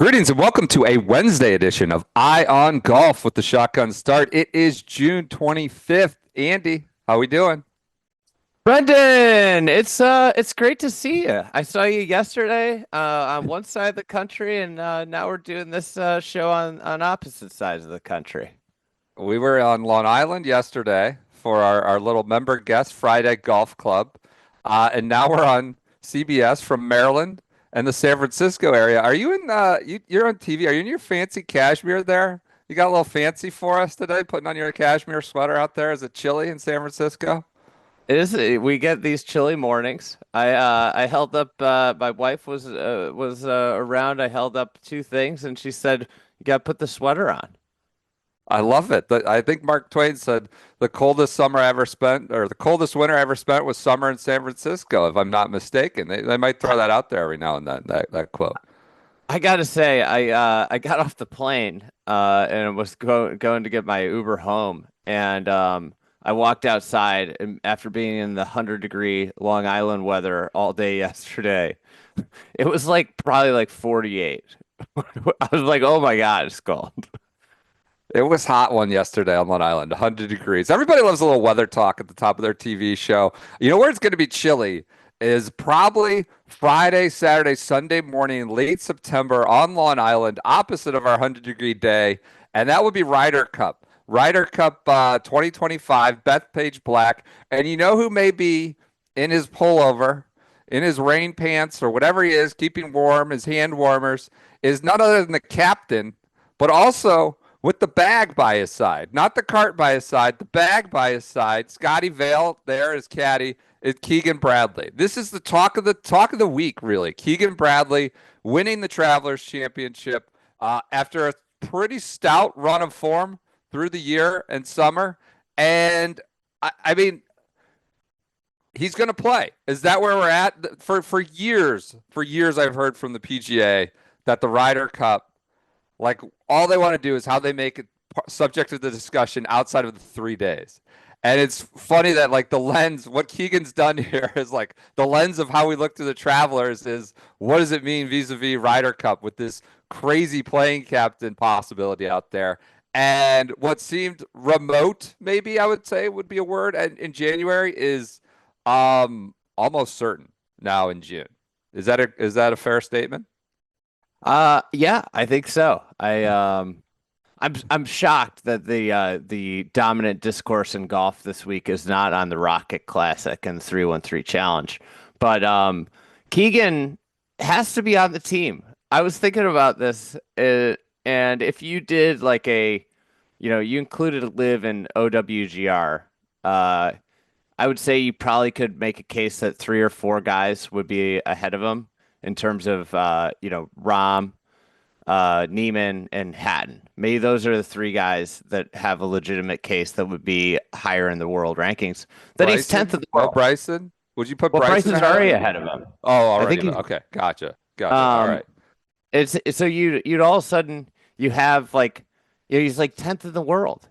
Greetings and welcome to a Wednesday edition of Eye on Golf with the Shotgun Start. It is June 25th. Andy, how we doing? Brendan, it's great to see you. I saw you yesterday on one side of the country, and now we're doing this show on opposite sides of the country. We were on Long Island yesterday for our little member guest Friday Golf Club. And now we're on CBS from Maryland and the San Francisco area. Are you in you're on TV? Are you in your fancy cashmere there? You got a little fancy for us today, putting on your cashmere sweater out there. Is it chilly in San Francisco? It is we get these chilly mornings. I held up. My wife was around. I held up two things, and she said, "You got to put the sweater on." I love it. I think Mark Twain said the coldest summer I ever spent, or the coldest winter I ever spent, was summer in San Francisco, if I'm not mistaken. They might throw that out there every now and then, that quote. I gotta say, I got off the plane and was going to get my Uber home, and I walked outside and after being in the 100-degree Long Island weather all day yesterday. It was like probably like 48. I was like, oh my God, it's cold. It was hot one yesterday on Long Island, 100 degrees. Everybody loves a little weather talk at the top of their TV show. You know where it's going to be chilly is probably Friday, Saturday, Sunday morning, late September on Long Island, opposite of our 100-degree day, and that would be Ryder Cup. Ryder Cup 2025, Bethpage Black. And you know who may be in his pullover, in his rain pants, or whatever he is, keeping warm, his hand warmers, is none other than the captain, but also with the bag by his side, not the cart by his side, the bag by his side. Scotty Vale there, his caddy, is Keegan Bradley. This is the talk of the week, really. Keegan Bradley winning the Travelers Championship after a pretty stout run of form through the year and summer, and I mean, he's going to play. Is that where we're at? For years, I've heard from the PGA that the Ryder Cup, like, all they want to do is how they make it subject to the discussion outside of the 3 days. And it's funny that, like, the lens, what Keegan's done here is like the lens of how we look to the Travelers is what does it mean vis-a-vis Ryder Cup with this crazy playing captain possibility out there. And what seemed remote, maybe I would say would be a word, and in January is almost certain now in June. Is that a fair statement? Yeah, I think so. I'm shocked that the dominant discourse in golf this week is not on the Rocket Classic and the 313 Challenge. But Keegan has to be on the team. I was thinking about this, and if you did like you included a live in OWGR, I would say you probably could make a case that three or four guys would be ahead of him in terms of Rahm, Neiman, and Hatton. Maybe those are the three guys that have a legitimate case that would be higher in the world rankings. Then he's Bryson? 10th of the No world. Bryson? Would you put Well, Bryson Bryson's ahead of already him? ahead of him. Oh, I think already. he's Okay, gotcha. All um right. it's so you'd all of a sudden you have like he's like 10th in the world.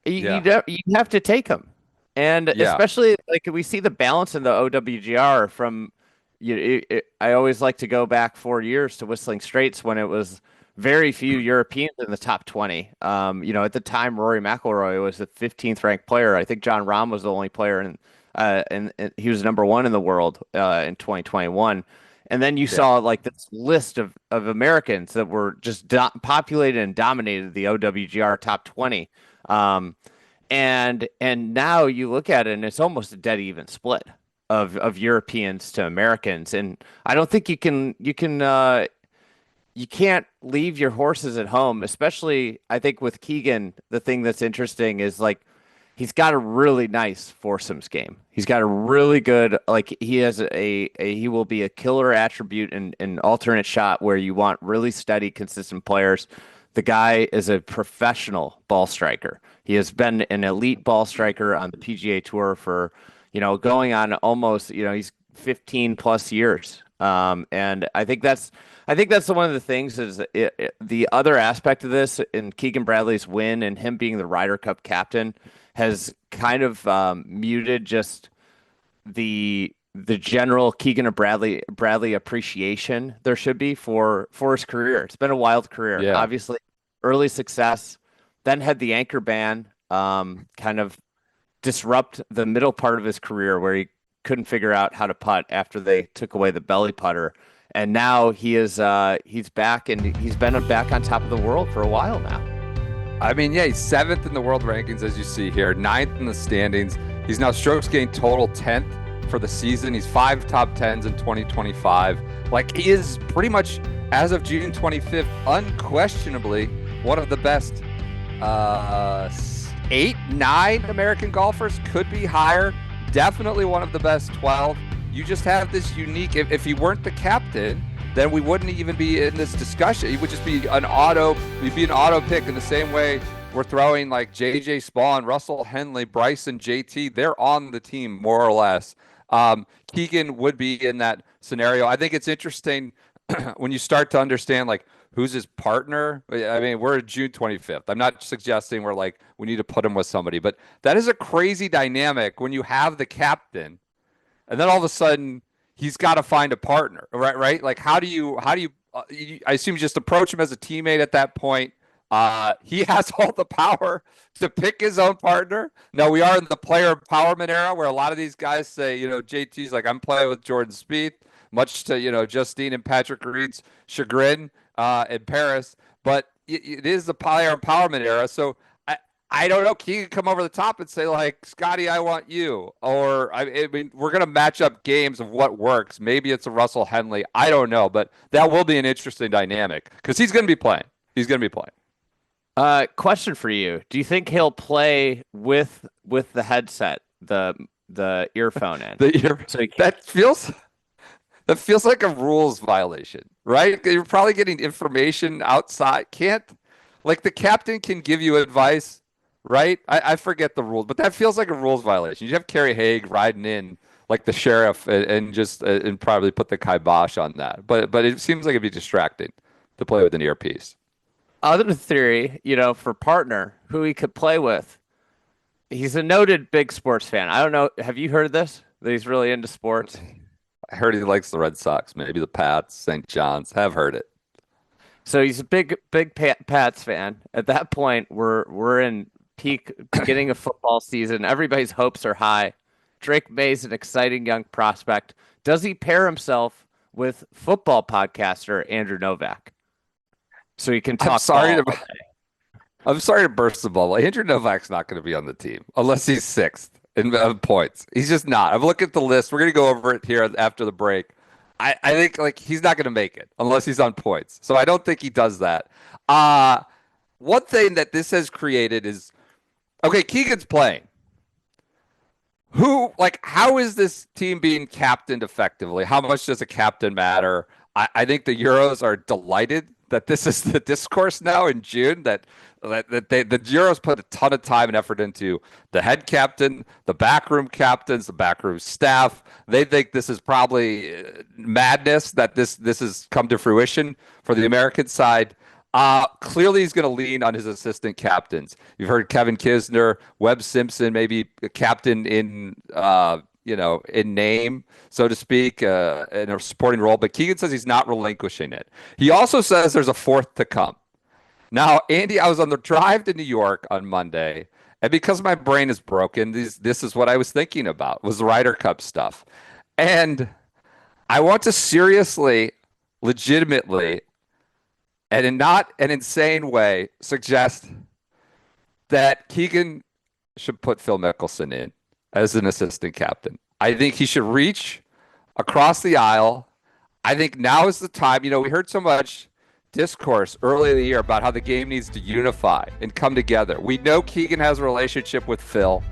Yeah. You have to take him. And Yeah. especially like we see the balance in the OWGR from I always like to go back 4 years to Whistling Straits when it was very few Europeans in the top 20. At the time, Rory McIlroy was the 15th ranked player. I think John Rahm was the only player, and he was number one in the world in 2021. And then you Yeah. saw like this list of Americans that were just populated and dominated the OWGR top 20. Um, and now you look at it, and it's almost a dead even split of Europeans to Americans. And I don't think you can't leave your horses at home, especially I think with Keegan. The thing that's interesting is like he's got a really nice foursomes game. He's got a really good, like he has he will be a killer attribute in an alternate shot where you want really steady, consistent players. The guy is a professional ball striker. He has been an elite ball striker on the PGA Tour for, going on almost, he's 15 plus years. And I think that's one of the things is the other aspect of this in Keegan Bradley's win and him being the Ryder Cup captain has kind of muted just the the general Keegan Bradley appreciation there should be for his career. It's been a wild career. Yeah. Obviously, early success, then had the anchor ban, kind of disrupt the middle part of his career where he couldn't figure out how to putt after they took away the belly putter. And now he's back and he's been back on top of the world for a while now. I mean, yeah, he's seventh in the world rankings, as you see here, ninth in the standings. He's now strokes gained total 10th for the season. He's 5 top 10s in 2025. Like, he is pretty much, as of June 25th, unquestionably one of the best 8, 9 American golfers, could be higher. Definitely one of the best 12. You just have this unique, if he weren't the captain, then we wouldn't even be in this discussion. It would just be we'd be an auto pick in the same way we're throwing like JJ Spawn, Russell Henley, Bryson, JT. They're on the team more or less. Keegan would be in that scenario. I think it's interesting when you start to understand like who's his partner. I mean, we're June 25th. I'm not suggesting we're like we need to put him with somebody, but that is a crazy dynamic when you have the captain and then all of a sudden he's got to find a partner, right? Right? Like, how do you? I assume you just approach him as a teammate at that point. He has all the power to pick his own partner. Now we are in the player empowerment era where a lot of these guys say, JT's like, I'm playing with Jordan Spieth, much to Justine and Patrick Reed's chagrin in Paris. But it is the player empowerment era, so I don't know. He could come over the top and say, like, Scotty, I want you. Or, I mean, we're going to match up games of what works. Maybe it's a Russell Henley. I don't know. But that will be an interesting dynamic because he's going to be playing. He's going to be playing. Question for you. Do you think he'll play with the headset, the earphone in? That feels like a rules violation, right? You're probably getting information outside. Like the captain can give you advice, right? I forget the rules, but that feels like a rules violation. You have Kerry Haig riding in like the sheriff and just and probably put the kibosh on that. But it seems like it'd be distracting to play with an earpiece. Other theory, for partner who he could play with. He's a noted big sports fan. I don't know. Have you heard this? That he's really into sports? I heard he likes the Red Sox, maybe the Pats, St. John's. Have heard it. So he's a big Pats fan. At that point, we're in peak beginning of football season. Everybody's hopes are high. Drake May's an exciting young prospect. Does he pair himself with football podcaster Andrew Novak so he can talk? I'm sorry to burst the bubble. Andrew Novak's not going to be on the team unless he's sixth in points. He's just not. I've looked at the list. We're going to go over it here after the break. I think like he's not going to make it unless he's on points. So I don't think he does that. One thing that this has created is, okay, Keegan's playing. How is this team being captained effectively? How much does a captain matter? I think the Euros are delighted that this is the discourse now in June, that the Euros put a ton of time and effort into the head captain, the backroom captains, the backroom staff. They think this is probably madness that this has come to fruition for the American side. Clearly, he's going to lean on his assistant captains. You've heard Kevin Kisner, Webb Simpson, maybe a captain in in name, so to speak, in a supporting role. But Keegan says he's not relinquishing it. He also says there's a fourth to come. Now, Andy, I was on the drive to New York on Monday, and because my brain is broken, this is what I was thinking about, was the Ryder Cup stuff. And I want to seriously, legitimately, and in not an insane way, suggest that Keegan should put Phil Mickelson in as an assistant captain. I think he should reach across the aisle. I think now is the time. We heard so much discourse early in the year about how the game needs to unify and come together. We know Keegan has a relationship with Phil.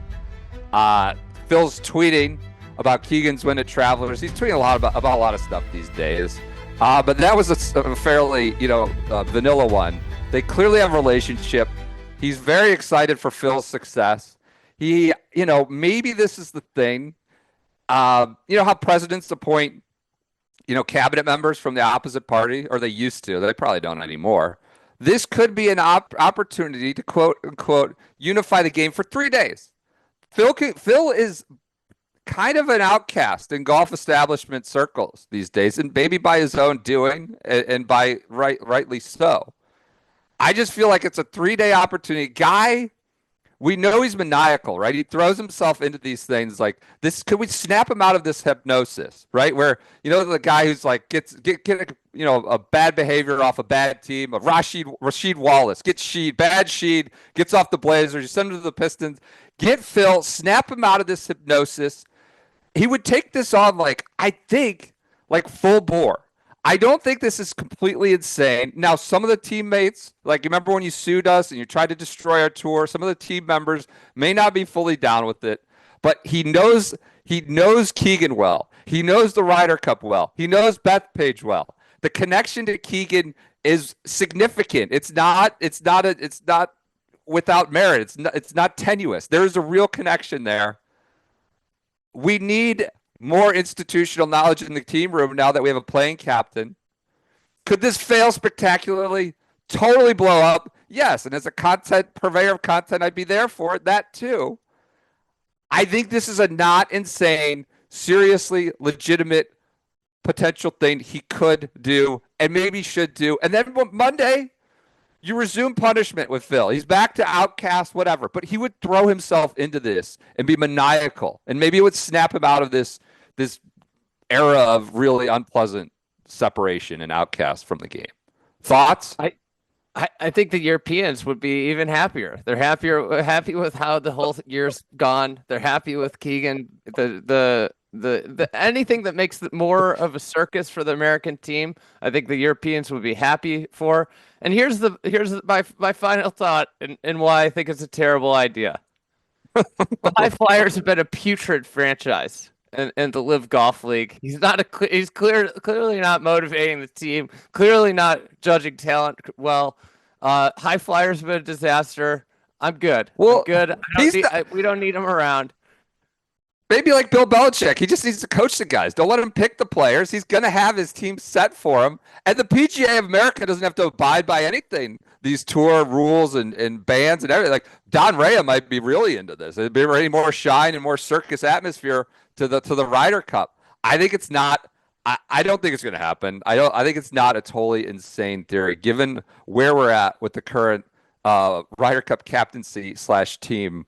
Phil's tweeting about Keegan's win at Travelers. He's tweeting a lot about a lot of stuff these days. But that was a fairly, vanilla one. They clearly have a relationship. He's very excited for Phil's success. He, maybe this is the thing. How presidents appoint, cabinet members from the opposite party, or they used to. They probably don't anymore. This could be an opportunity to quote unquote unify the game for 3 days. Phil is kind of an outcast in golf establishment circles these days, and maybe by his own doing, and by rightly so. I just feel like it's a 3-day opportunity. Guy, we know he's maniacal, right? He throws himself into these things like this. Could we snap him out of this hypnosis, right? Where, the guy who's like get a bad behavior off a bad team, of Rasheed Wallace, bad Sheed, gets off the Blazers, you send him to the Pistons, get Phil, snap him out of this hypnosis. He would take this on, I think, full bore. I don't think this is completely insane. Now, some of the teammates, you remember when you sued us and you tried to destroy our tour, some of the team members may not be fully down with it, but he knows Keegan well. He knows the Ryder Cup well. He knows Bethpage well. The connection to Keegan is significant. It's not without merit. It's not tenuous. There is a real connection there. We need more institutional knowledge in the team room now that we have a playing captain. Could this fail spectacularly? Totally blow up? Yes. And as a purveyor of content, I'd be there for it. That too. I think this is a not insane, seriously legitimate potential thing he could do and maybe should do. And then Monday, you resume punishment with Phil. He's back to outcast, whatever. But he would throw himself into this and be maniacal. And maybe it would snap him out of this era of really unpleasant separation and outcast from the game. Thoughts? I think the Europeans would be even happier. They're happy with how the whole year's gone. They're happy with Keegan. The anything that makes it more of a circus for the American team, I think the Europeans would be happy for. And here's my final thought and why I think it's a terrible idea. The High Flyers have been a putrid franchise in the Live Golf League. He's clearly not motivating the team. Clearly not judging talent well. High Flyers have been a disaster. I'm good. Well, I'm good. We don't need him around. Maybe like Bill Belichick, he just needs to coach the guys. Don't let him pick the players. He's going to have his team set for him. And the PGA of America doesn't have to abide by anything, these tour rules and bans and everything. Like Don Rea might be really into this. It'd be really more shine and more circus atmosphere to the Ryder Cup. I think it's not. I don't think it's going to happen. I think it's not a totally insane theory, given where we're at with the current Ryder Cup captaincy / team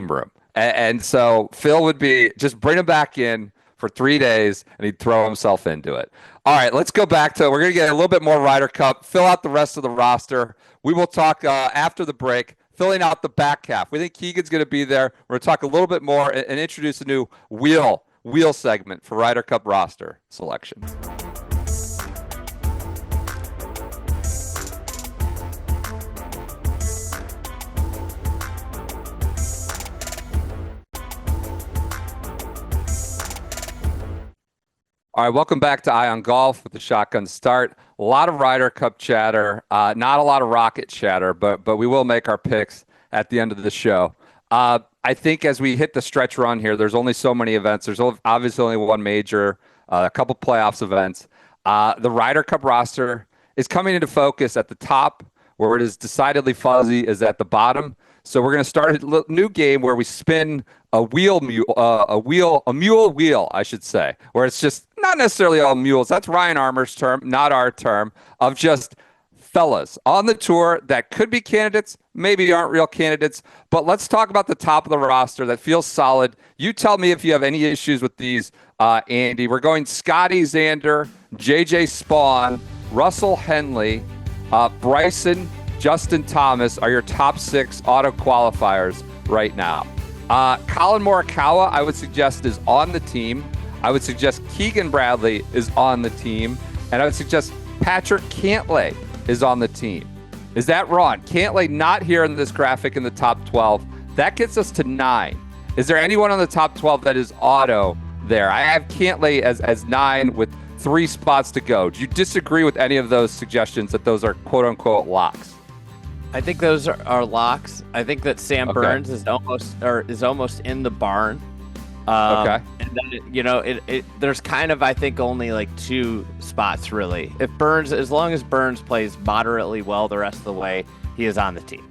room. And so Phil would be just bring him back in for 3 days and he'd throw himself into it. All right, let's go back to, we're going to get a little bit more Ryder Cup, fill out the rest of the roster. We will talk after the break, filling out the back half. We think Keegan's going to be there. We're going to talk a little bit more and introduce a new wheel segment for Ryder Cup roster selection. All right, welcome back to Eye on Golf with the Shotgun Start. A lot of Ryder Cup chatter, not a lot of Rocket chatter, but we will make our picks at the end of the show. I think as we hit the stretch run here, there's only so many events. There's obviously only one major, a couple playoffs events. The Ryder Cup roster is coming into focus at the top, where it is decidedly fuzzy is at the bottom. So we're going to start a new game where we spin a mule wheel, I should say, where it's just not necessarily all mules. That's Ryan Armour's term, not our term, of just fellas on the tour that could be candidates, maybe aren't real candidates. But let's talk about the top of the roster that feels solid. You tell me if you have any issues with these, Andy. We're going Scotty Xander, JJ Spawn, Russell Henley, Bryson, Justin Thomas are your top 6 auto qualifiers right now. Colin Morikawa, I would suggest, is on the team. I would suggest Keegan Bradley is on the team. And I would suggest Patrick Cantlay is on the team. Is that wrong? Cantlay not here in this graphic in the top 12. That gets us to 9. Is there anyone on the top 12 that is auto there? I have Cantlay as 9 with 3 spots to go. Do you disagree with any of those suggestions that those are quote-unquote locks? I think those are locks. I think that Sam Burns is almost in the barn. Okay. And then there's kind of, I think, only like 2 spots really. As long as Burns plays moderately well the rest of the way, he is on the team.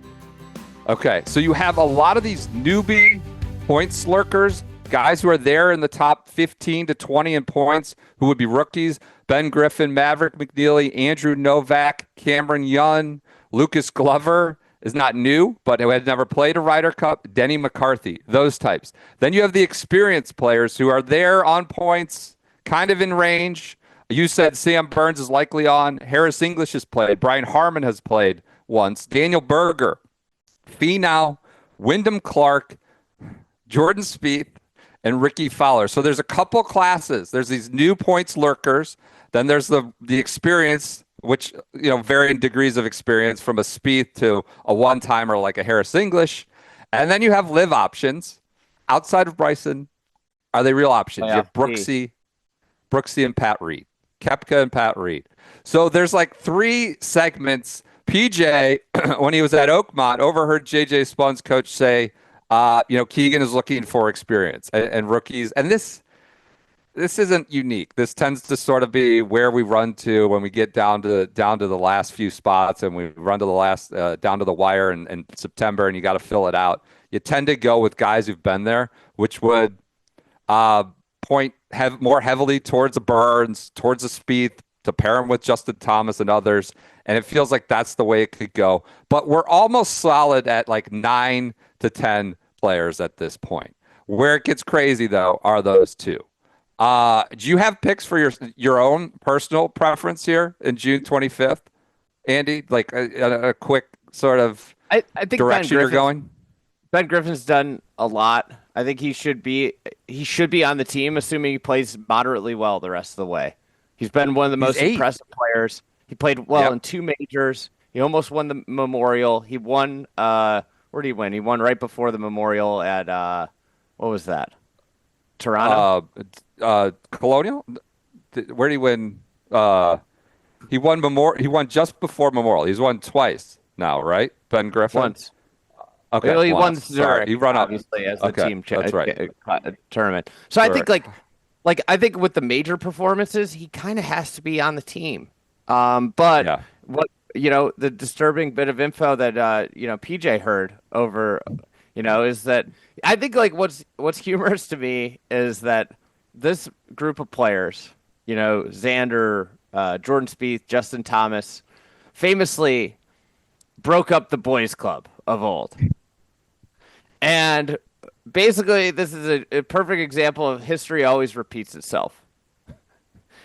Okay, so you have a lot of these newbie point slurkers guys who are there in the top 15 to 20 in points who would be rookies. Ben Griffin, Maverick McNeely, Andrew Novak, Cameron Young, Lucas Glover is not new, but who had never played a Ryder Cup. Denny McCarthy, those types. Then you have the experienced players who are there on points, kind of in range. You said Sam Burns is likely on. Harris English has played. Brian Harmon has played once. Daniel Berger, Finau, Wyndham Clark, Jordan Spieth, and Ricky Fowler. So there's a couple classes. There's these new points lurkers. Then there's the experience, which, varying degrees of experience from a Spieth to a one-timer like a Harris English. And then you have live options. Outside of Bryson, are they real options? You have Brooksy and Pat Reed. Koepka and Pat Reed. So there's like three segments. PJ, when he was at Oakmont, overheard JJ Spun's coach say, Keegan is looking for experience and rookies. And this isn't unique. This tends to sort of be where we run to when we get down to the last few spots, and we run to the last down to the wire in September, and you got to fill it out. You tend to go with guys who've been there, which would point more heavily towards the Burns, towards the Spieth, to pair him with Justin Thomas and others. And it feels like that's the way it could go. But we're almost solid at like 9 to 10 players at this point. Where it gets crazy, though, are those two. Do you have picks for your own personal preference here in June 25th, Andy? Like a quick sort of I think direction you're going? Ben Griffin's done a lot. I think he should be on the team, assuming he plays moderately well the rest of the way. He's been one of the most impressive players. He played well in 2 majors. He almost won the Memorial. He won where did he win? He won right before the Memorial at what was that? Toronto? Colonial? Where did he win? He won just before Memorial. He's won twice now, right? Ben Griffin? Once. Okay. Well, he won Zurich, he run up obviously, as the team that's right. Tournament. So I think I think with the major performances, he kind of has to be on the team. But what the disturbing bit of info that PJ heard over, is that I think like what's humorous to me is that this group of players, Xander, Jordan Spieth, Justin Thomas, famously broke up the boys' club of old. And basically, this is a perfect example of history always repeats itself.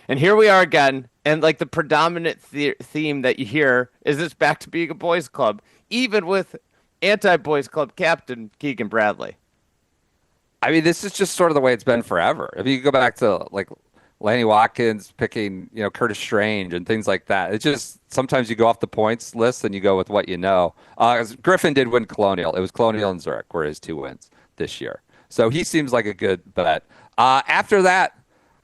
And here we are again, and like the predominant theme that you hear is this back to being a boys' club, even with anti-boys' club captain Keegan Bradley. I mean, this is just sort of the way it's been forever. If you go back to like Lanny Watkins picking, Curtis Strange and things like that, it's just sometimes you go off the points list and you go with what you know. Griffin did win Colonial. It was Colonial and Zurich were his 2 wins this year. So he seems like a good bet. After that,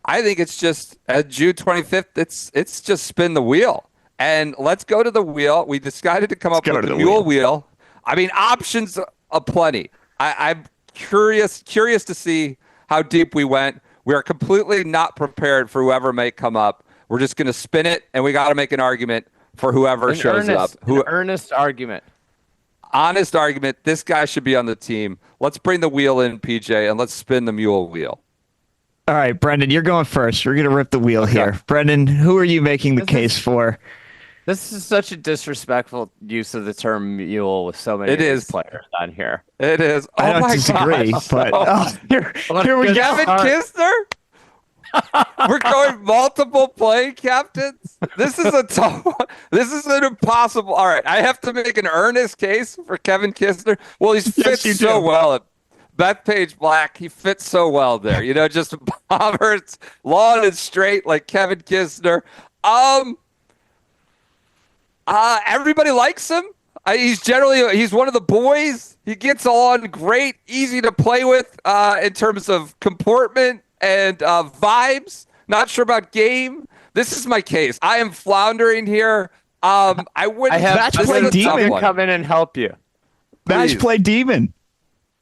I think it's just June 25th. It's just spin the wheel. And let's go to the wheel. We decided to come up with the mule wheel. I mean, options aplenty. I'm curious to see how deep we went. We are completely not prepared for whoever may come up. We're just going to spin it, and we got to make an argument for whoever shows up. An earnest argument. Honest argument. This guy should be on the team. Let's bring the wheel in, PJ, and let's spin the mule wheel. All right, Brendan, you're going first. We're going to rip the wheel here. Brendan, who are you making the case for? This is such a disrespectful use of the term mule with so many players on here. It is. I don't disagree, but here we go. Kevin Kisner? We're going multiple playing captains? This is a tough one. This is an impossible. All right, I have to make an earnest case for Kevin Kisner. Well, he fits so well at Bethpage Black. He fits so well there. Just bombers, long and straight like Kevin Kisner. Everybody likes him. He's one of the boys. He gets on great, easy to play with in terms of comportment and vibes. Not sure about game. This is my case. I am floundering here. I wouldn't. I have Match Play Demon come in and help you. Match Play Demon.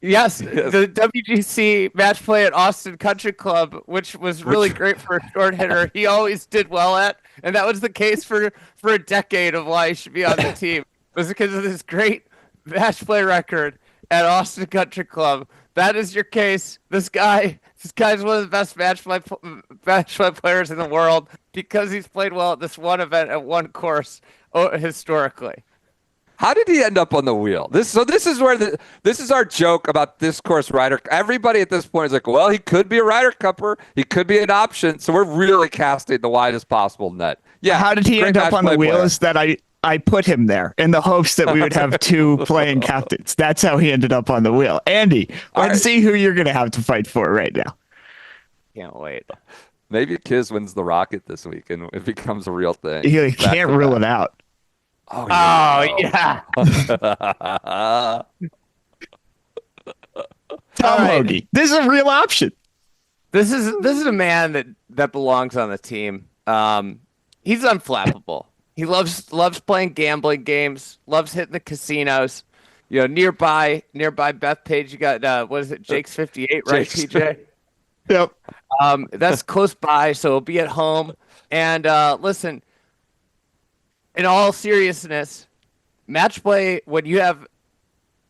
Yes, the WGC match play at Austin Country Club, which was really great for a short hitter. He always did well at, and that was the case for a decade of why he should be on the team. It was because of this great match play record. at Austin Country Club. That is your case. This guy's one of the best match play players in the world because he's played well at this one event at one course historically. How did he end up on the wheel? This is where this is our joke about this course Ryder. Everybody at this point is like, well, he could be a Ryder Cupper, he could be an option. So we're really casting the widest possible net. Yeah. How did he end up on the wheel? Is that I put him there in the hopes that we would have two playing captains. That's how he ended up on the wheel. Andy, let's see who you're going to have to fight for right now. Can't wait. Maybe Kiz wins the Rocket this week and it becomes a real thing. You can't rule it out. Oh, yeah. Tom Hoge. This is a real option. This is a man that belongs on the team. He's unflappable. He loves playing gambling games, loves hitting the casinos. You know, nearby Bethpage, you got what is it, Jake's 58, right, PJ? Yep. That's close by, so he'll be at home. And listen, in all seriousness, match play, when you have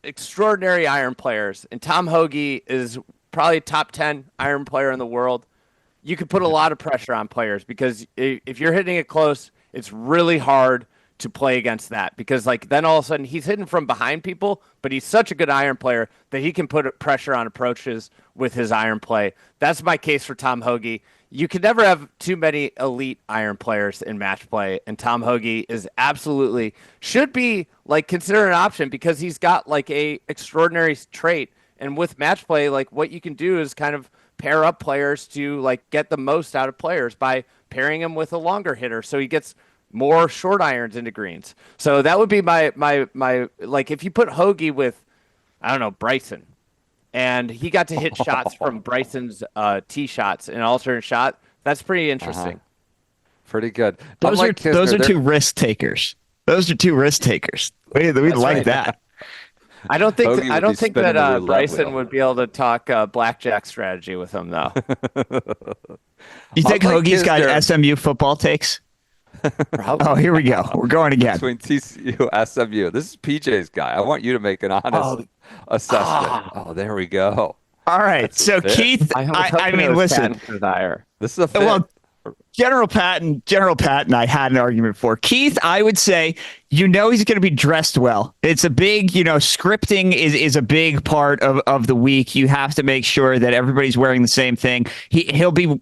extraordinary iron players, and Tom Hoge is probably a top 10 iron player in the world, you can put a lot of pressure on players because if you're hitting it close, it's really hard to play against that because like then all of a sudden he's hitting from behind people, but he's such a good iron player that he can put pressure on approaches with his iron play. That's my case for Tom Hoge. You can never have too many elite iron players in match play, and Tom Hoge is absolutely should be like considered an option because he's got like a extraordinary trait. And with match play, like what you can do is kind of pair up players to like get the most out of players by pairing him with a longer hitter, so he gets more short irons into greens. So that would be my like if you put Hoge with, I don't know, Bryson, and he got to hit shots from Bryson's tee shots, an alternate shot. That's pretty interesting. Pretty good. Those are two risk takers. Those are two risk takers. We like that. I don't think that Bryson would be able to talk blackjack strategy with him though. You think Hoagie's got SMU football takes? Probably. Oh, here we go. We're going again. Between TCU, SMU. This is PJ's guy. I want you to make an honest assessment. Oh, there we go. All right. So Keith, I mean, listen. This is a fit. Well, General Patton, I had an argument for. Keith, I would say, he's going to be dressed well. It's a big, scripting is a big part of the week. You have to make sure that everybody's wearing the same thing. He'll be.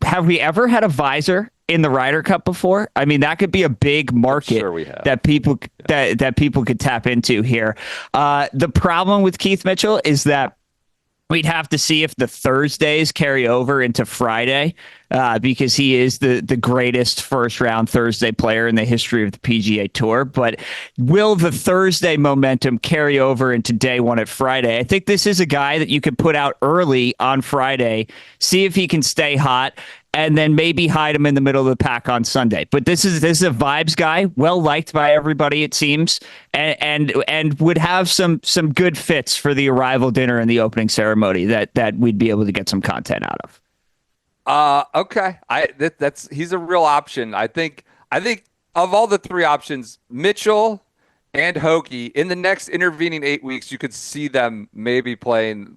Have we ever had a visor in the Ryder Cup before? I mean, that could be a big market that people that people could tap into here. The problem with Keith Mitchell is that we'd have to see if the Thursdays carry over into Friday because he is the greatest first-round Thursday player in the history of the PGA Tour. But will the Thursday momentum carry over into day one at Friday? I think this is a guy that you could put out early on Friday, see if he can stay hot, and then maybe hide him in the middle of the pack on Sunday. But this is a vibes guy, well liked by everybody, it seems, and would have some good fits for the arrival dinner and the opening ceremony that we'd be able to get some content out of. Okay. He's a real option. I think of all the three options, Mitchell and Hoge, in the next intervening 8 weeks, you could see them maybe going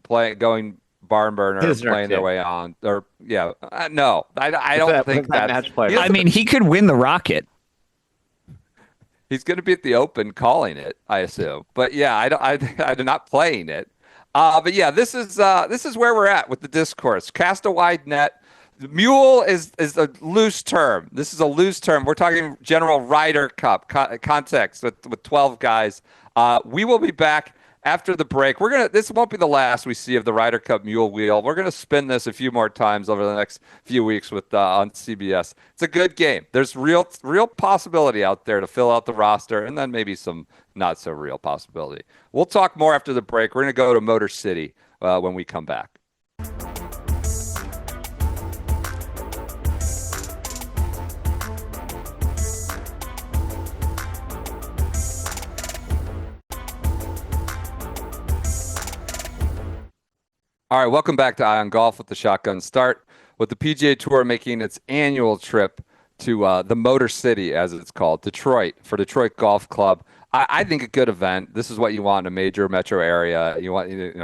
barn burner, playing their way on. Or no, I don't think that's. I mean, he could win the Rocket. He's going to be at the Open calling it, I assume. But yeah, I'm not playing it. But yeah, this is where we're at with the discourse. Cast a wide net. Mule is a loose term. This is a loose term. We're talking general Ryder Cup context with 12 guys. We will be back after the break. This won't be the last we see of the Ryder Cup Mule Wheel. We're gonna spin this a few more times over the next few weeks with on CBS. It's a good game. There's real possibility out there to fill out the roster, and then maybe some not so real possibility. We'll talk more after the break. We're gonna go to Motor City when we come back. All right, welcome back to Eye on Golf with the Shotgun Start, with the PGA Tour making its annual trip to the Motor City, as it's called, Detroit, for Detroit Golf Club. I think a good event. This is what you want in a major metro area.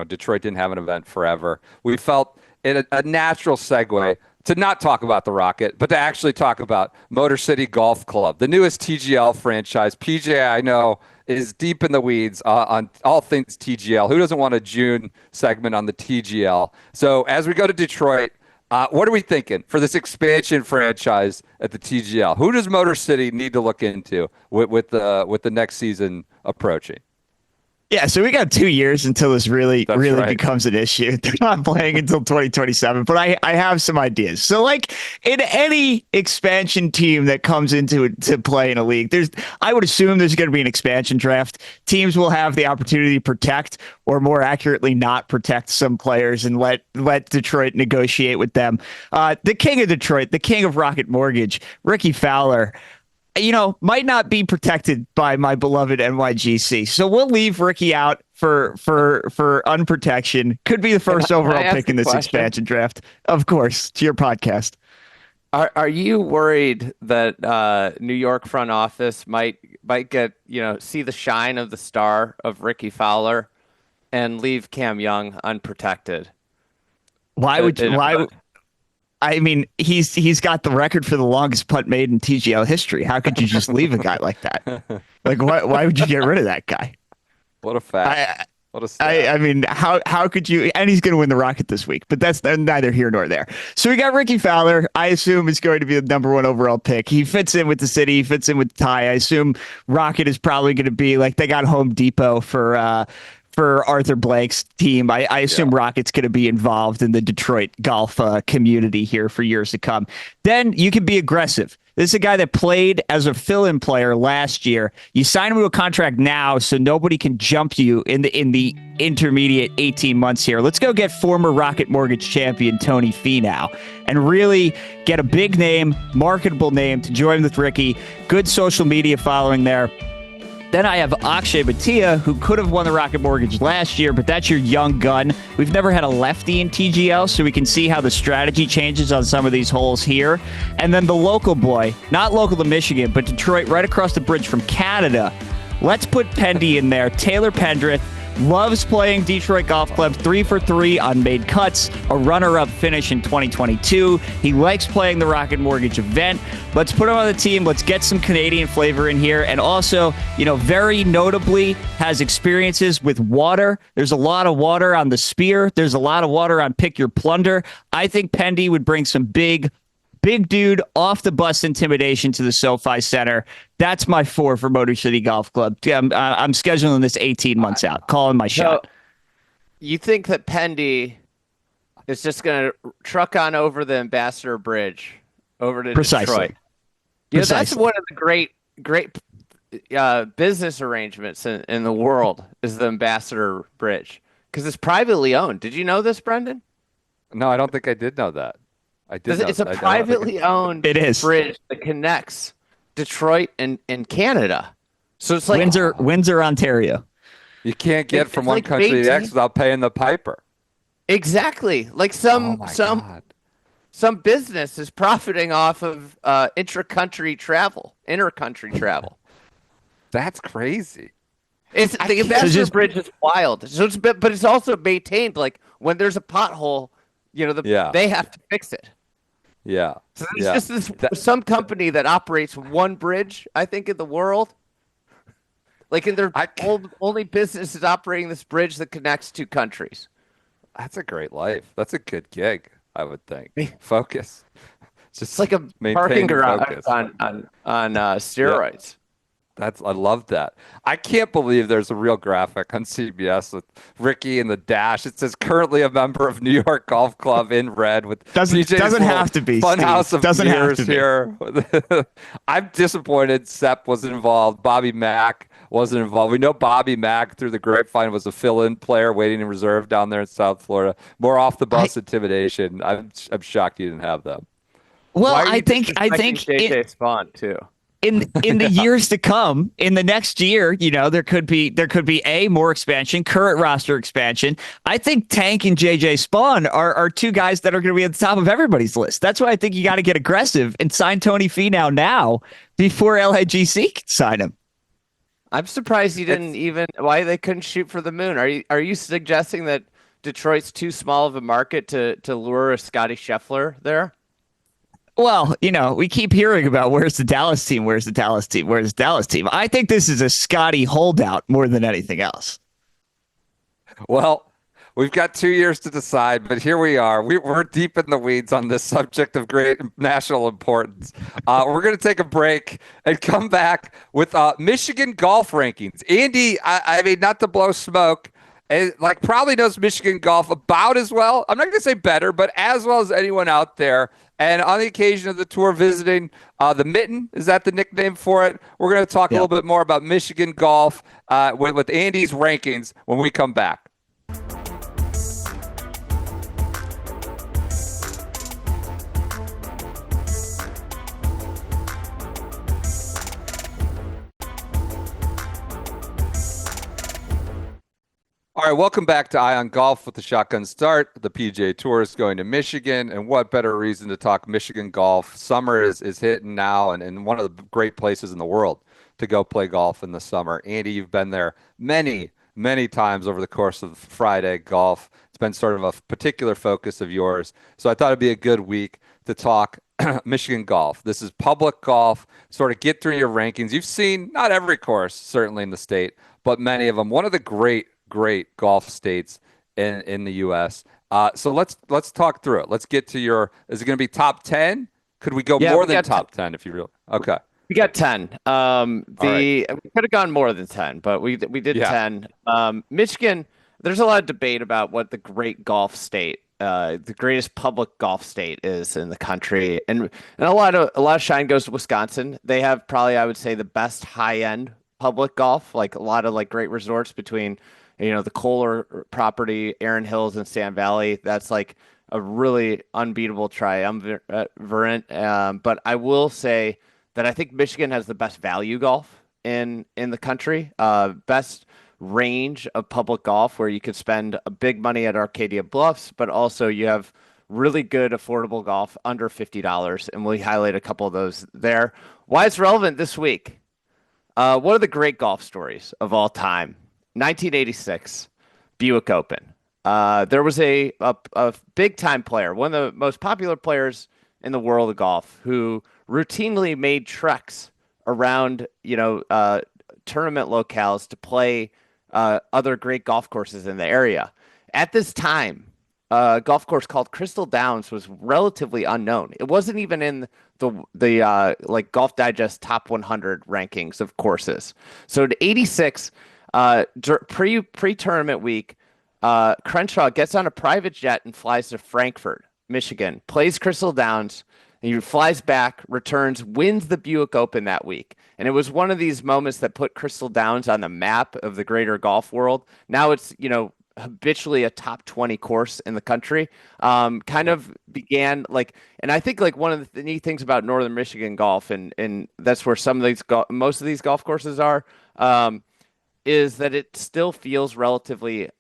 Detroit didn't have an event forever. We felt it a natural segue to not talk about the Rocket, but to actually talk about Motor City Golf Club, the newest TGL franchise. PJ, I know, is deep in the weeds on all things TGL. Who doesn't want a June segment on the TGL? So as we go to Detroit, what are we thinking for this expansion franchise at the TGL? Who does Motor City need to look into with the next season approaching? Yeah, so we got 2 years until this really right. becomes an issue. They're not playing until 2027, but I have some ideas. So, like in any expansion team that comes into to play in a league, I would assume there's going to be an expansion draft. Teams will have the opportunity to protect, or more accurately, not protect some players and let Detroit negotiate with them. The king of Detroit, the king of Rocket Mortgage, Ricky Fowler, might not be protected by my beloved NYGC. So we'll leave Ricky out for unprotection. Could be the first overall pick in this expansion draft. Of course, to your podcast. Are you worried that New York front office might get, see the shine of the star of Ricky Fowler and leave Cam Young unprotected? I mean, he's got the record for the longest putt made in TGL history. How could you just leave a guy like that? Like, why would you get rid of that guy? What a fact. What a stat. I mean, how could you? And he's going to win the Rocket this week, but that's neither here nor there. So we got Ricky Fowler. I assume is going to be the number one overall pick. He fits in with the city. He fits in with Ty. I assume Rocket is probably going to be like they got Home Depot for Arthur Blake's team. I assume Rocket's going to be involved in the Detroit golf community here for years to come. Then you can be aggressive. This is a guy that played as a fill-in player last year. You sign him to a contract now so nobody can jump you in the intermediate 18 months here. Let's go get former Rocket Mortgage champion Tony Finau and really get a big name, marketable name to join with Ricky. Good social media following there. Then I have Akshay Bhatia, who could have won the Rocket Mortgage last year, but that's your young gun. We've never had a lefty in TGL, so we can see how the strategy changes on some of these holes here. And then the local boy, not local to Michigan, but Detroit, right across the bridge from Canada. Let's put Pendy in there. Taylor Pendrith loves playing Detroit Golf Club, 3 for 3 on made cuts, a runner-up finish in 2022. He likes playing the Rocket Mortgage event. Let's put him on the team. Let's get some Canadian flavor in here. And also, very notably has experiences with water. There's a lot of water on the Spear. There's a lot of water on Pick Your Plunder. I think Pendy would bring some big dude off the bus intimidation to the SoFi Center. That's my 4 for Motor City Golf Club. I'm scheduling this 18 months out. Calling my shot. You think that Pendy is just going to truck on over the Ambassador Bridge over to Detroit? That's one of the great business arrangements in the world is the Ambassador Bridge because it's privately owned. Did you know this, Brendan? No, I don't think I did know that. It's a privately owned bridge that connects Detroit and Canada. So it's like Windsor, Ontario. You can't get from one country to the next without paying the piper. Exactly. Like some business is profiting off of intercountry travel. That's crazy. The Ambassador Bridge is wild. So but it's also maintained. Like when there's a pothole, they have to fix it. Yeah. So there's just some company that operates one bridge, I think, in the world. Like in their only business is operating this bridge that connects two countries. That's a great life. That's a good gig, I would think. Focus. It's like a parking garage on steroids. I love that. I can't believe there's a real graphic on CBS with Ricky in the dash. It says currently a member of New York Golf Club in red with doesn't have to be Funhouse of mirrors here. I'm disappointed Sepp wasn't involved. Bobby Mack wasn't involved. We know Bobby Mack through the grapevine was a fill-in player waiting in reserve down there in South Florida. More off the bus intimidation. I'm shocked you didn't have them. Well, I think JJ Spawn too. In the years to come, in the next year, there could be more expansion, current roster expansion. I think Tank and JJ Spawn are two guys that are going to be at the top of everybody's list. That's why I think you got to get aggressive and sign Tony Finau now before LIGC can sign him. I'm surprised you didn't It's even why they couldn't shoot for the moon. Are you suggesting that Detroit's too small of a market to lure a Scotty Scheffler there? Well, we keep hearing about where's the Dallas team, where's the Dallas team, where's the Dallas team. I think this is a Scotty holdout more than anything else. Well, we've got 2 years to decide, but here we are. We're deep in the weeds on this subject of great national importance. We're going to take a break and come back with Michigan golf rankings. Andy, I mean, not to blow smoke, like probably knows Michigan golf about as well. I'm not going to say better, but as well as anyone out there. And on the occasion of the tour visiting the Mitten, is that the nickname for it? We're going to talk a Yeah. little bit more about Michigan golf with Andy's rankings when we come back. All right, welcome back to Eye on Golf with the Shotgun Start. The PGA Tour is going to Michigan, and what better reason to talk Michigan golf? Summer is hitting now, and one of the great places in the world to go play golf in the summer. Andy, you've been there many, many times over the course of Friday golf. It's been sort of a particular focus of yours. So I thought it'd be a good week to talk Michigan golf. This is public golf, sort of get through your rankings. You've seen not every course, certainly in the state, but many of them. One of the great golf states in the U.S. So let's talk through it. Let's get to your. Is it going to be top 10? Could we go Yeah, more we than got top 10 if you really? Okay. We got 10. All right. We could have gone more than 10, but we did Yeah. 10. Michigan, there's a lot of debate about what the great golf state, the greatest public golf state is in the country. And a lot of shine goes to Wisconsin. They have probably, I would say, the best high-end public golf, like a lot of like great resorts between, the Kohler property, Erin Hills and Sand Valley. That's like a really unbeatable triumvirate. But I will say that I think Michigan has the best value golf in the country, best range of public golf where you could spend a big money at Arcadia Bluffs, but also you have really good affordable golf under $50, and we highlight a couple of those there. Why it's relevant this week? One of the great golf stories of all time, 1986, Buick Open. There was a big time player, one of the most popular players in the world of golf, who routinely made treks around, tournament locales to play other great golf courses in the area. At this time, a golf course called Crystal Downs was relatively unknown. It wasn't even in the like Golf Digest top 100 rankings of courses. So in '86, pre-tournament week, Crenshaw gets on a private jet and flies to Frankfurt, Michigan, plays Crystal Downs. And he flies back, returns, wins the Buick Open that week. And it was one of these moments that put Crystal Downs on the map of the greater golf world. Now it's, habitually a top 20 course in the country. Kind of began like, and I think like one of the neat things about Northern Michigan golf, and that's where most of these golf courses are, is that it still feels relatively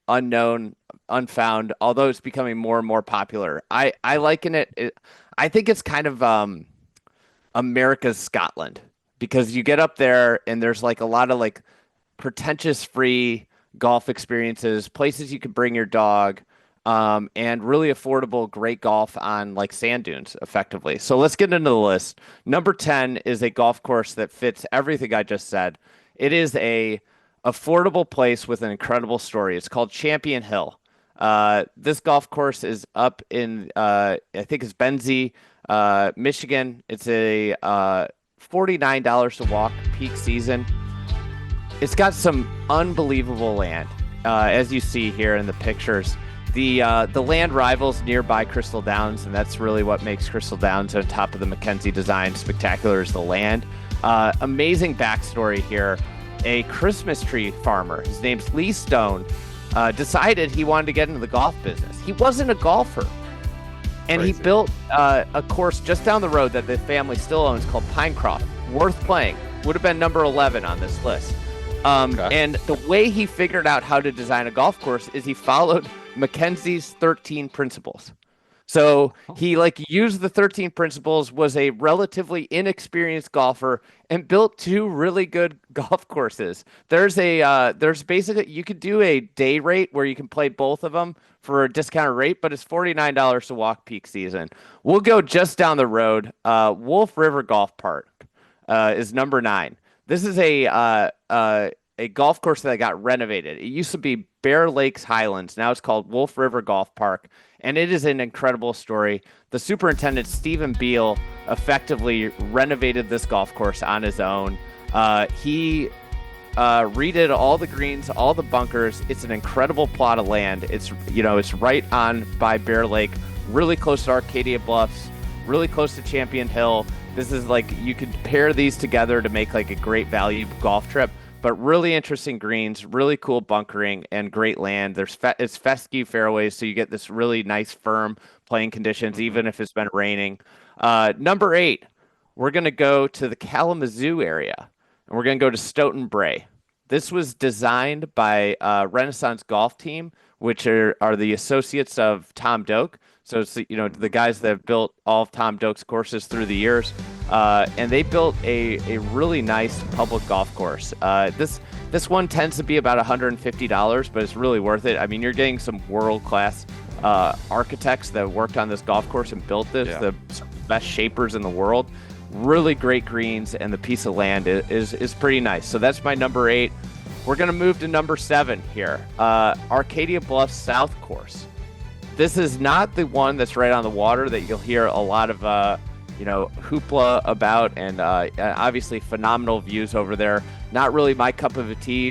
unknown, unfound, although it's becoming more and more popular. I liken it. I think it's kind of America's Scotland, because you get up there and there's like a lot of like pretentious free golf experiences, places you could bring your dog, and really affordable, great golf on like sand dunes effectively. So let's get into the list. Number 10 is a golf course that fits everything I just said. It is a affordable place with an incredible story. It's called Champion Hill. This golf course is up in, I think it's Benzie, Michigan. It's a $49 to walk peak season. It's got some unbelievable land, as you see here in the pictures. The land rivals nearby Crystal Downs, and that's really what makes Crystal Downs on top of the Mackenzie design spectacular is the land. Amazing backstory here. A Christmas tree farmer, his name's Lee Stone, decided he wanted to get into the golf business. He wasn't a golfer. And Crazy. He built a course just down the road that the family still owns called Pinecroft. Worth playing. Would have been number 11 on this list. Okay. And the way he figured out how to design a golf course is he followed Mackenzie's 13 principles. So he used the 13 principles, was a relatively inexperienced golfer, and built two really good golf courses. There's basically, you could do a day rate where you can play both of them for a discounted rate, but it's $49 to walk peak season. We'll go just down the road. Wolf River Golf Park is number 9. This is a golf course that got renovated. It used to be Bear Lakes Highlands. Now it's called Wolf River Golf Park, and it is an incredible story. The superintendent, Stephen Beal, effectively renovated this golf course on his own. He redid all the greens, all the bunkers. It's an incredible plot of land. It's right on by Bear Lake, really close to Arcadia Bluffs, really close to Champion Hill. This is you could pair these together to make a great value golf trip. But really interesting greens, really cool bunkering, and great land. It's fescue fairways, so you get this really nice, firm playing conditions, even if it's been raining. Number 8, we're going to go to the Kalamazoo area, and we're going to go to Stoughton Bray. This was designed by Renaissance Golf Team, which are the associates of Tom Doak. So it's the guys that have built all of Tom Doak's courses through the years, and they built a really nice public golf course. This one tends to be about $150, but it's really worth it. I mean, you're getting some world-class architects that worked on this golf course and built this, the best shapers in the world. Really great greens, and the piece of land is pretty nice. So that's my number 8. We're going to move to number 7 here, Arcadia Bluffs South Course. This is not the one that's right on the water that you'll hear a lot of, hoopla about, and obviously phenomenal views over there. Not really my cup of tea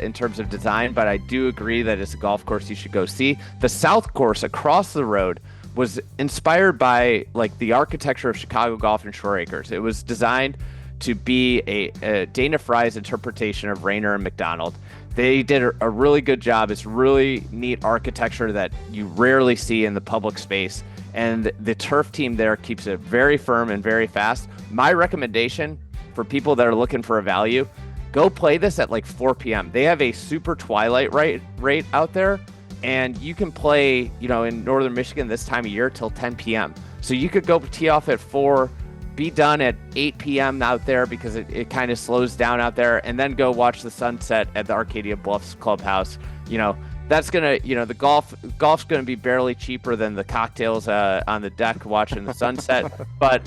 in terms of design, but I do agree that it's a golf course you should go see. The South Course across the road was inspired by the architecture of Chicago Golf and Shore Acres. It was designed to be a Dana Fry's interpretation of Rayner and McDonald. They did a really good job. It's really neat architecture that you rarely see in the public space. And the turf team there keeps it very firm and very fast. My recommendation for people that are looking for a value, go play this at 4 p.m. They have a super twilight rate out there. And you can play, in northern Michigan this time of year till 10 p.m. So you could go tee off at 4, be done at 8 p.m. out there because it kind of slows down out there, and then go watch the sunset at the Arcadia Bluffs Clubhouse. That's going to, the golf's going to be barely cheaper than the cocktails on the deck watching the sunset, but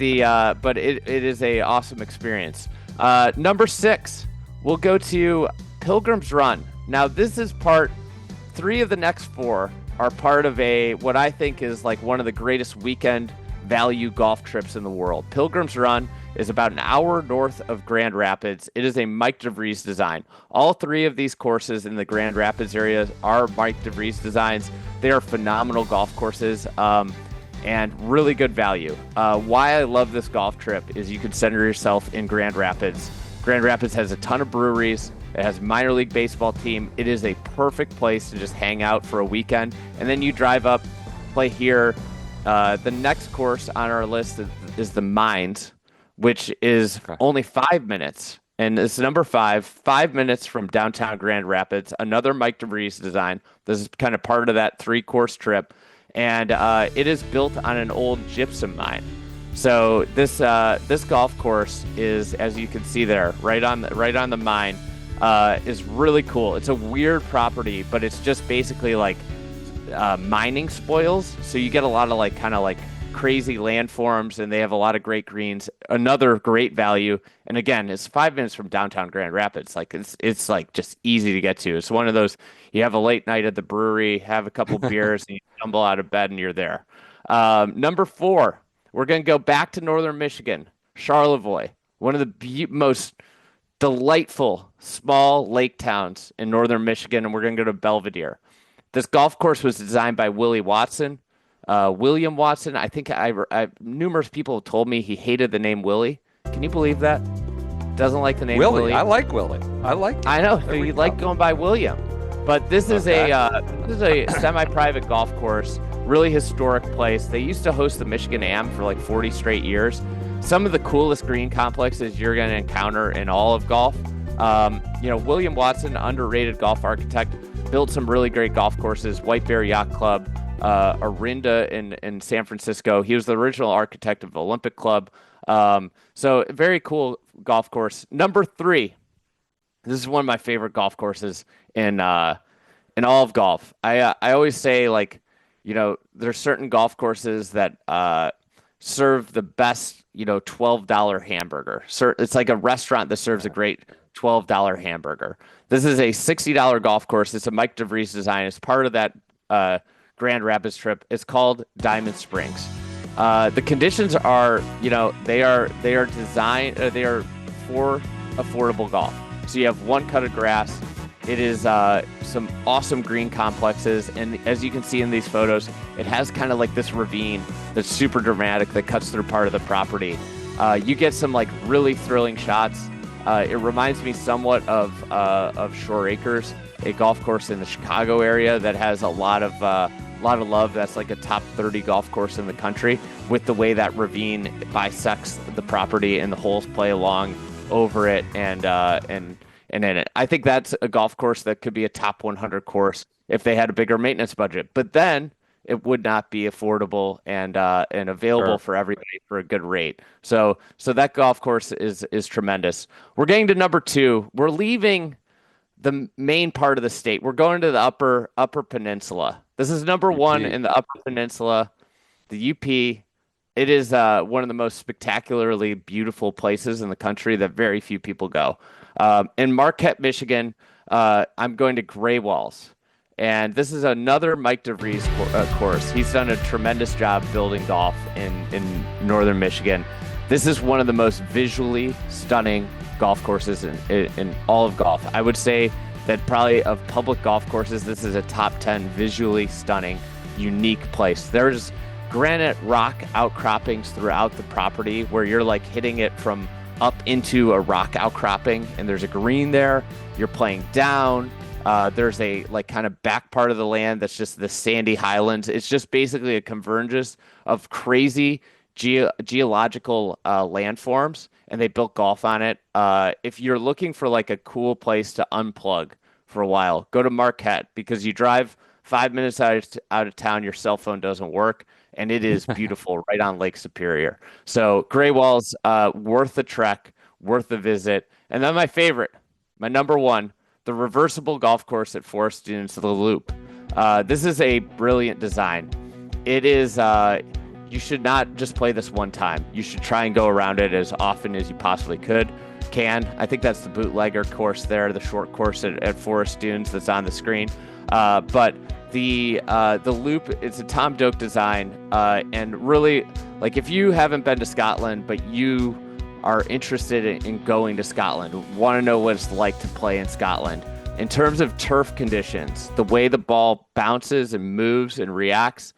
it is a awesome experience. Number 6, we'll go to Pilgrim's Run. Now, this is 3 of the next 4 are part of what I think is one of the greatest weekend value golf trips in the world. Pilgrim's Run is about an hour north of Grand Rapids. It is a Mike DeVries design. All 3 of these courses in the Grand Rapids area are Mike DeVries designs. They are phenomenal golf courses and really good value. Why I love this golf trip is you can center yourself in Grand Rapids. Grand Rapids has a ton of breweries. It has a minor league baseball team. It is a perfect place to just hang out for a weekend. And then you drive up, play here. The next course on our list is the Mines, which is only 5 minutes. And it's number 5 minutes from downtown Grand Rapids, another Mike DeVries design. This is kind of part of that 3-course trip. And it is built on an old gypsum mine. So this golf course is, as you can see there, right on the mine, is really cool. It's a weird property, but it's just basically mining spoils. So you get a lot of crazy landforms, and they have a lot of great greens. Another great value. And again, it's 5 minutes from downtown Grand Rapids. It's just easy to get to. It's one of those, you have a late night at the brewery, have a couple beers, and you stumble out of bed and you're there. Number 4, we're going to go back to northern Michigan, Charlevoix, one of the most delightful small lake towns in northern Michigan, and we're going to go to Belvedere. This golf course was designed by Willie Watson. William Watson, I think numerous people have told me he hated the name Willie. Can you believe that? Doesn't like the name Willie. I like Willie. I know. He liked going by William. But this is a semi-private golf course, really historic place. They used to host the Michigan Am for 40 straight years. Some of the coolest green complexes you're going to encounter in all of golf. William Watson, underrated golf architect, built some really great golf courses. White Bear Yacht Club, Orinda in San Francisco. He was the original architect of the Olympic Club. So very cool golf course. Number 3. This is one of my favorite golf courses in all of golf. I always say, like, there's certain golf courses that serve the best, $12 hamburger. It's like a restaurant that serves a great $12 hamburger. This is a $60 golf course. It's a Mike DeVries design. It's part of that Grand Rapids trip. It's called Diamond Springs. The conditions are, they are designed. They are for affordable golf. So you have one cut of grass. It is some awesome green complexes, and as you can see in these photos, it has kind of like this ravine that's super dramatic that cuts through part of the property. You get some like really thrilling shots. It reminds me somewhat of Shore Acres, a golf course in the Chicago area that has a lot of love. That's like a top 30 golf course in the country, with the way that ravine bisects the property and the holes play along over it and in it. I think that's a golf course that could be a top 100 course if they had a bigger maintenance budget. But then it would not be affordable and available for everybody for a good rate. So that golf course is tremendous. We're getting to number 2. We're leaving the main part of the state. We're going to the upper peninsula. This is number UP. 1 in the Upper Peninsula, the UP. It is one of the most spectacularly beautiful places in the country that very few people go. In Marquette, Michigan, I'm going to Greywalls. And this is another Mike DeVries course. He's done a tremendous job building golf in northern Michigan. This is one of the most visually stunning golf courses in all of golf. I would say that probably of public golf courses, this is a top 10 visually stunning, unique place. There's granite rock outcroppings throughout the property where you're like hitting it from up into a rock outcropping, and there's a green there. You're playing down. There's a like kind of back part of the land that's just the sandy highlands. It's just basically a convergence of crazy geological landforms, and they built golf on it. If you're looking for like a cool place to unplug for a while, go to Marquette, because you drive 5 minutes out of town, your cell phone doesn't work, and it is beautiful right on Lake Superior. So Greywalls, worth the trek, worth the visit. And then my favorite, my number 1, the reversible golf course at Forest Dunes, the Loop. This is a brilliant design. It is, you should not just play this one time. You should try and go around it as often as you possibly can. I think that's the bootlegger course there, the short course at Forest Dunes that's on the screen. But the Loop, it's a Tom Doak design, and really, like, if you haven't been to Scotland but you are interested in going to Scotland, want to know what it's like to play in Scotland, in terms of turf conditions, the way the ball bounces and moves and reacts,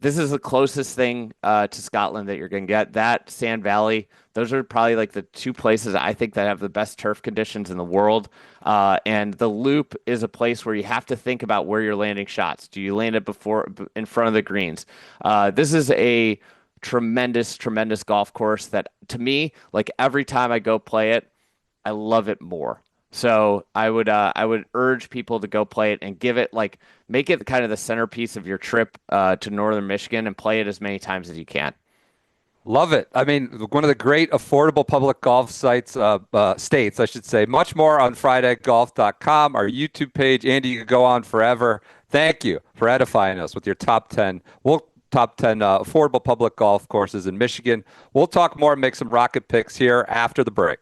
this is the closest thing to Scotland that you're going to get. That, Sand Valley, those are probably like the 2 places I think that have the best turf conditions in the world. And the Loop is a place where you have to think about where you're landing shots. Do you land it in front of the greens? This is a tremendous golf course that, to me, like, every time I go play it, I love it more. So I would urge people to go play it and make it kind of the centerpiece of your trip to northern Michigan, and play it as many times as you can. Love it. I mean, one of the great affordable public golf states, I should say. Much more on FridayGolf.com, our YouTube page. Andy, you could go on forever. Thank you for edifying us with your top 10 affordable public golf courses in Michigan. We'll talk more and make some rocket picks here after the break.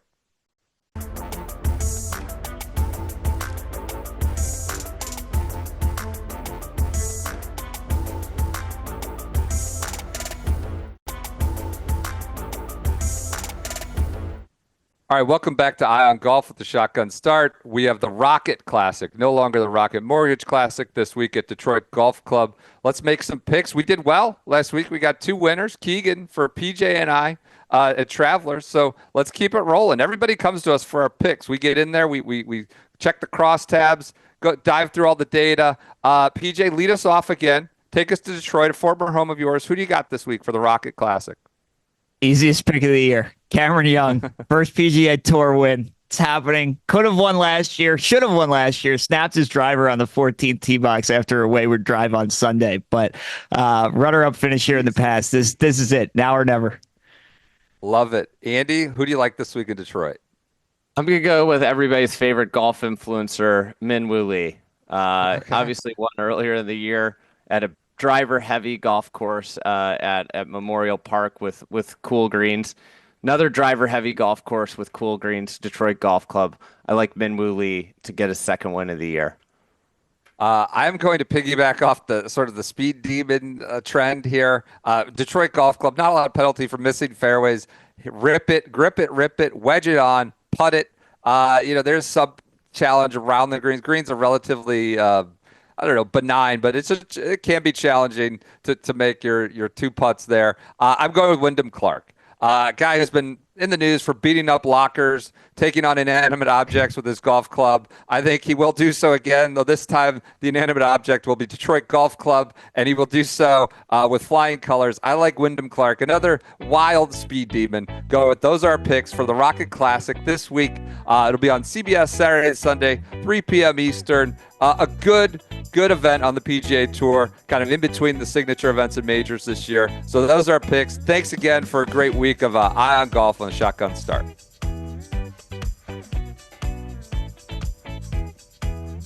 All right, welcome back to Eye on Golf with the Shotgun Start. We have the Rocket Classic, no longer the Rocket Mortgage Classic, this week at Detroit Golf Club. Let's make some picks. We did well last week. We got 2 winners, Keegan for PJ and I at Travelers. So let's keep it rolling. Everybody comes to us for our picks. We get in there. We check the crosstabs, go dive through all the data. PJ, lead us off again. Take us to Detroit, a former home of yours. Who do you got this week for the Rocket Classic? Easiest pick of the year. Cameron Young, first PGA Tour win. It's happening. Could have won last year. Should have won last year. Snapped his driver on the 14th tee box after a wayward drive on Sunday. But runner-up finish here in the past. This is it. Now or never. Love it. Andy, who do you like this week in Detroit? I'm going to go with everybody's favorite golf influencer, Min Woo Lee. Okay. Obviously won earlier in the year at a driver-heavy golf course at Memorial Park with cool greens. Another driver-heavy golf course with cool greens, Detroit Golf Club. I like Min Woo Lee to get his second win of the year. I'm going to piggyback off the sort of the speed demon trend here. Detroit Golf Club, not a lot of penalty for missing fairways. Rip it, grip it, rip it, wedge it on, putt it. There's some challenge around the greens. Greens are relatively, benign, but it can be challenging to make your two putts there. I'm going with Wyndham Clark. Guy who's been in the news for beating up lockers, taking on inanimate objects with his golf club. I think he will do so again, though this time the inanimate object will be Detroit Golf Club, and he will do so with flying colors. I like Wyndham Clark, another wild speed demon. Go with those are our picks for the Rocket Classic this week. It'll be on CBS Saturday and Sunday, 3 p.m. Eastern. A good event on the PGA Tour, kind of in between the signature events and majors this year. So those are our picks. Thanks again for a great week of Eye on Golf on the Shotgun Start.